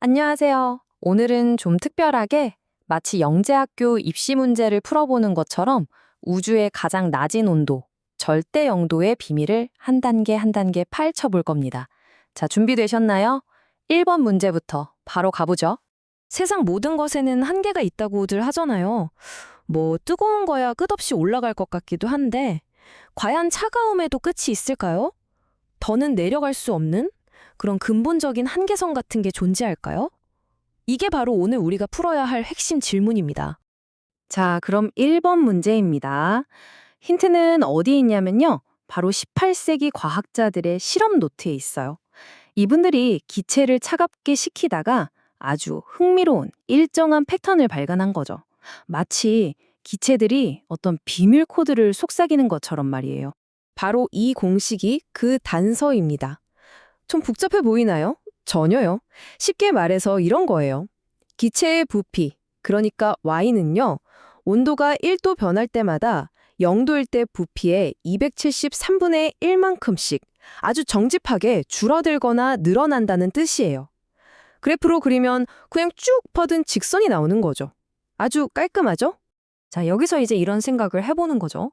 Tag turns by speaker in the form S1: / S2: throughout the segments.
S1: 안녕하세요. 오늘은 좀 특별하게 마치 영재학교 입시 문제를 풀어보는 것처럼 우주의 가장 낮은 온도, 절대 영도의 비밀을 한 단계 한 단계 파헤쳐 볼 겁니다. 자, 준비되셨나요? 1번 문제부터 바로 가보죠. 세상 모든 것에는 한계가 있다고들 하잖아요. 뭐 뜨거운 거야 끝없이 올라갈 것 같기도 한데 과연 차가움에도 끝이 있을까요? 더는 내려갈 수 없는 그런 근본적인 한계선 같은 게 존재할까요? 이게 바로 오늘 우리가 풀어야 할 핵심 질문입니다. 자, 그럼 1번 문제입니다. 힌트는 어디에 있냐면요. 바로 18세기 과학자들의 실험 노트에 있어요. 이분들이 기체를 차갑게 식히다가 아주 흥미로운 일정한 패턴을 발견한 거죠. 마치 기체들이 어떤 비밀 코드를 속삭이는 것처럼 말이에요. 바로 이 공식이 그 단서입니다. 좀 복잡해 보이나요? 전혀요. 쉽게 말해서 이런 거예요. 기체의 부피, 그러니까 Y는요, 온도가 1도 변할 때마다 0도일 때 부피의 273분의 1만큼씩 아주 정집하게 줄어들거나 늘어난다는 뜻이에요. 그래프로 그리면 그냥 쭉 뻗은 직선이 나오는 거죠. 아주 깔끔하죠? 자, 여기서 이제 이런 생각을 해보는 거죠.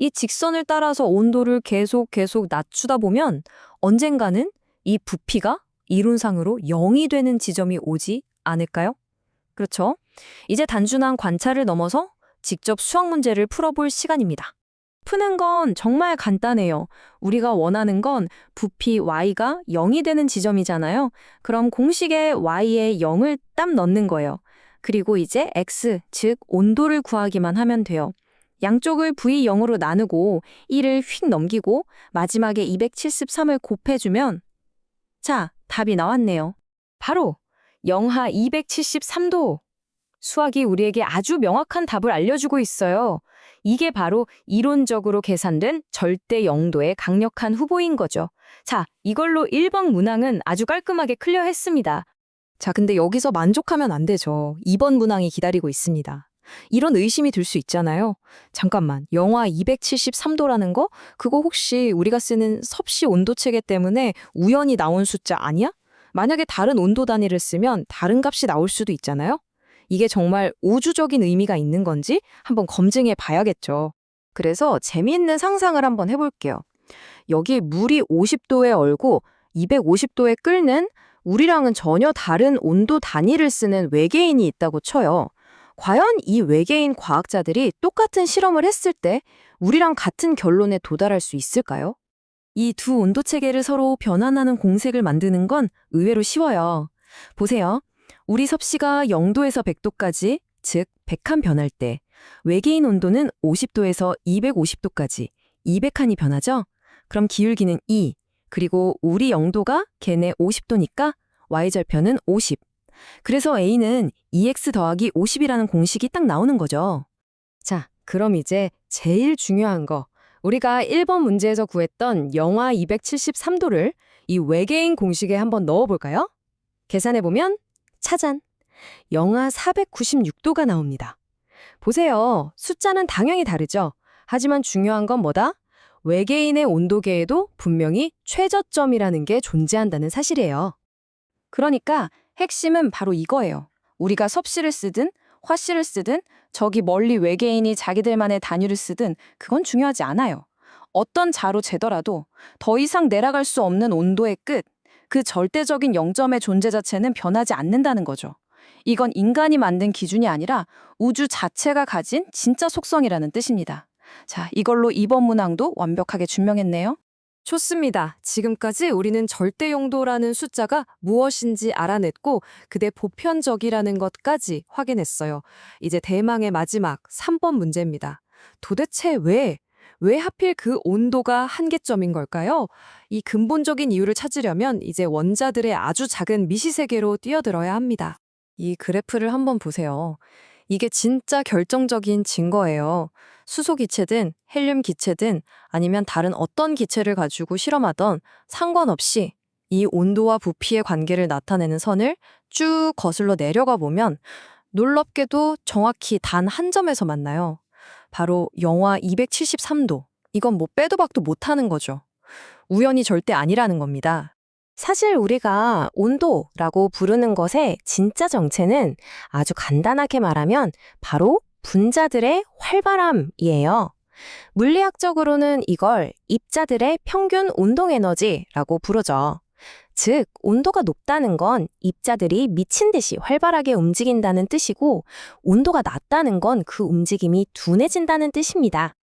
S1: 이 직선을 따라서 온도를 계속 낮추다 보면 언젠가는 이 부피가 이론상으로 0이 되는 지점이 오지 않을까요? 그렇죠? 이제 단순한 관찰을 넘어서 직접 수학 문제를 풀어볼 시간입니다. 푸는 건 정말 간단해요. 우리가 원하는 건 부피 y가 0이 되는 지점이잖아요. 그럼 공식에 y에 0을 딱 넣는 거예요. 그리고 이제 x, 즉 온도를 구하기만 하면 돼요. 양쪽을 v0으로 나누고 1을 휙 넘기고 마지막에 273을 곱해주면 자, 답이 나왔네요. 바로 영하 273도. 수학이 우리에게 아주 명확한 답을 알려주고 있어요. 이게 바로 이론적으로 계산된 절대 영도의 강력한 후보인 거죠. 자, 이걸로 1번 문항은 아주 깔끔하게 클리어했습니다. 자, 근데 여기서 만족하면 안 되죠. 2번 문항이 기다리고 있습니다. 이런 의심이 들 수 있잖아요. 잠깐만, 영하 273도라는 거? 그거 혹시 우리가 쓰는 섭씨 온도 체계 때문에 우연히 나온 숫자 아니야? 만약에 다른 온도 단위를 쓰면 다른 값이 나올 수도 있잖아요? 이게 정말 우주적인 의미가 있는 건지 한번 검증해 봐야겠죠. 그래서 재미있는 상상을 한번 해볼게요. 여기 물이 50도에 얼고 250도에 끓는 우리랑은 전혀 다른 온도 단위를 쓰는 외계인이 있다고 쳐요. 과연 이 외계인 과학자들이 똑같은 실험을 했을 때 우리랑 같은 결론에 도달할 수 있을까요? 이 두 온도 체계를 서로 변환하는 공색을 만드는 건 의외로 쉬워요. 보세요. 우리 섭씨가 0도에서 100도까지, 즉 100칸 변할 때 외계인 온도는 50도에서 250도까지 200칸이 변하죠? 그럼 기울기는 2, 그리고 우리 0도가 걔네 50도니까 y절편은 50. 그래서 A는 2x 더하기 50이라는 공식이 딱 나오는 거죠. 자, 그럼 이제 제일 중요한 거. 우리가 1번 문제에서 구했던 영하 273도를 이 외계인 공식에 한번 넣어볼까요? 계산해보면 짜잔! 영하 496도가 나옵니다. 보세요. 숫자는 당연히 다르죠. 하지만 중요한 건 뭐다? 외계인의 온도계에도 분명히 최저점이라는 게 존재한다는 사실이에요. 그러니까 핵심은 바로 이거예요. 우리가 섭씨를 쓰든 화씨를 쓰든 저기 멀리 외계인이 자기들만의 단위를 쓰든 그건 중요하지 않아요. 어떤 자로 재더라도 더 이상 내려갈 수 없는 온도의 끝, 그 절대적인 영점의 존재 자체는 변하지 않는다는 거죠. 이건 인간이 만든 기준이 아니라 우주 자체가 가진 진짜 속성이라는 뜻입니다. 자, 이걸로 2번 문항도 완벽하게 증명했네요. 좋습니다. 지금까지 우리는 절대 용도라는 숫자가 무엇인지 알아냈고 그대 보편적이라는 것까지 확인했어요. 이제 대망의 마지막 3번 문제입니다. 도대체 왜 하필 그 온도가 한계점인 걸까요? 이 근본적인 이유를 찾으려면 이제 원자들의 아주 작은 미시세계로 뛰어들어야 합니다. 이 그래프를 한번 보세요. 이게 진짜 결정적인 증거예요. 수소 기체든 헬륨 기체든 아니면 다른 어떤 기체를 가지고 실험하던 상관없이 이 온도와 부피의 관계를 나타내는 선을 쭉 거슬러 내려가 보면 놀랍게도 정확히 단 한 점에서 만나요. 바로 영하 273도. 이건 뭐 빼도 박도 못하는 거죠. 우연이 절대 아니라는 겁니다.
S2: 사실 우리가 온도라고 부르는 것의 진짜 정체는 아주 간단하게 말하면 바로 분자들의 활발함이에요. 물리학적으로는 이걸 입자들의 평균 운동 에너지라고 부르죠. 즉, 온도가 높다는 건 입자들이 미친 듯이 활발하게 움직인다는 뜻이고, 온도가 낮다는 건 그 움직임이 둔해진다는 뜻입니다.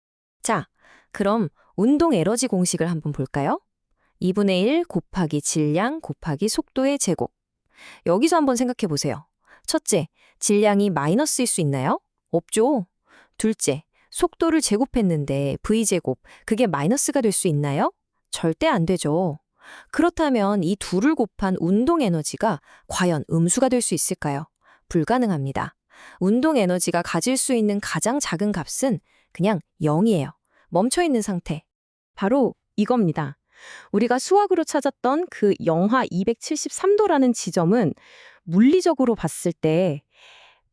S2: 자, 그럼 운동 에너지 공식을 한번 볼까요? 2분의 1 곱하기 질량 곱하기 속도의 제곱. 여기서 한번 생각해 보세요. 첫째, 질량이 마이너스일 수 있나요? 없죠. 둘째, 속도를 제곱했는데 v제곱, 그게 마이너스가 될 수 있나요? 절대 안 되죠. 그렇다면 이 둘을 곱한 운동 에너지가 과연 음수가 될 수 있을까요? 불가능합니다. 운동 에너지가 가질 수 있는 가장 작은 값은 그냥 0이에요. 멈춰 있는 상태. 바로 이겁니다. 우리가 수학으로 찾았던 그 영하 273도라는 지점은 물리적으로 봤을 때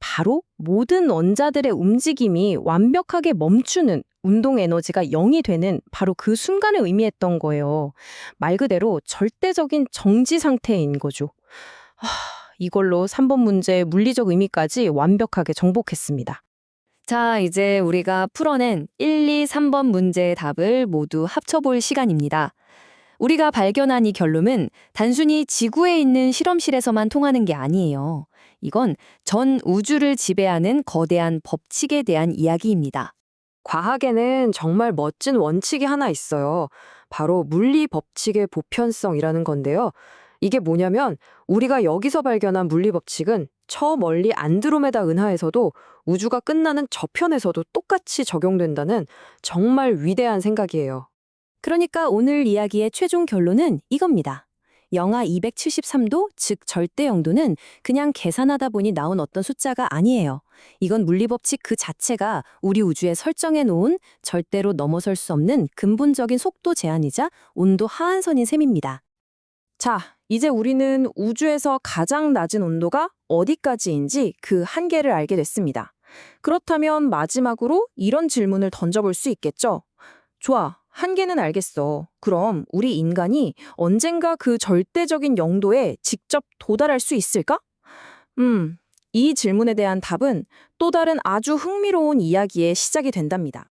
S2: 바로 모든 원자들의 움직임이 완벽하게 멈추는 운동 에너지가 0이 되는 바로 그 순간을 의미했던 거예요. 말 그대로 절대적인 정지 상태인 거죠. 이걸로 3번 문제의 물리적 의미까지 완벽하게 정복했습니다.
S1: 자, 이제 우리가 풀어낸 1, 2, 3번 문제의 답을 모두 합쳐볼 시간입니다. 우리가 발견한 이 결론은 단순히 지구에 있는 실험실에서만 통하는 게 아니에요. 이건 전 우주를 지배하는 거대한 법칙에 대한 이야기입니다.
S2: 과학에는 정말 멋진 원칙이 하나 있어요. 바로 물리 법칙의 보편성이라는 건데요. 이게 뭐냐면 우리가 여기서 발견한 물리 법칙은 저 멀리 안드로메다 은하에서도 우주가 끝나는 저편에서도 똑같이 적용된다는 정말 위대한 생각이에요. 그러니까 오늘 이야기의 최종 결론은 이겁니다. 영하 273도, 즉 절대 영도는 그냥 계산하다 보니 나온 어떤 숫자가 아니에요. 이건 물리법칙 그 자체가 우리 우주에 설정해 놓은 절대로 넘어설 수 없는 근본적인 속도 제한이자 온도 하한선인 셈입니다. 자, 이제 우리는 우주에서 가장 낮은 온도가 어디까지인지 그 한계를 알게 됐습니다. 그렇다면 마지막으로 이런 질문을 던져볼 수 있겠죠? 좋아, 한계는 알겠어. 그럼 우리 인간이 언젠가 그 절대적인 영도에 직접 도달할 수 있을까? 이 질문에 대한 답은 또 다른 아주 흥미로운 이야기의 시작이 된답니다.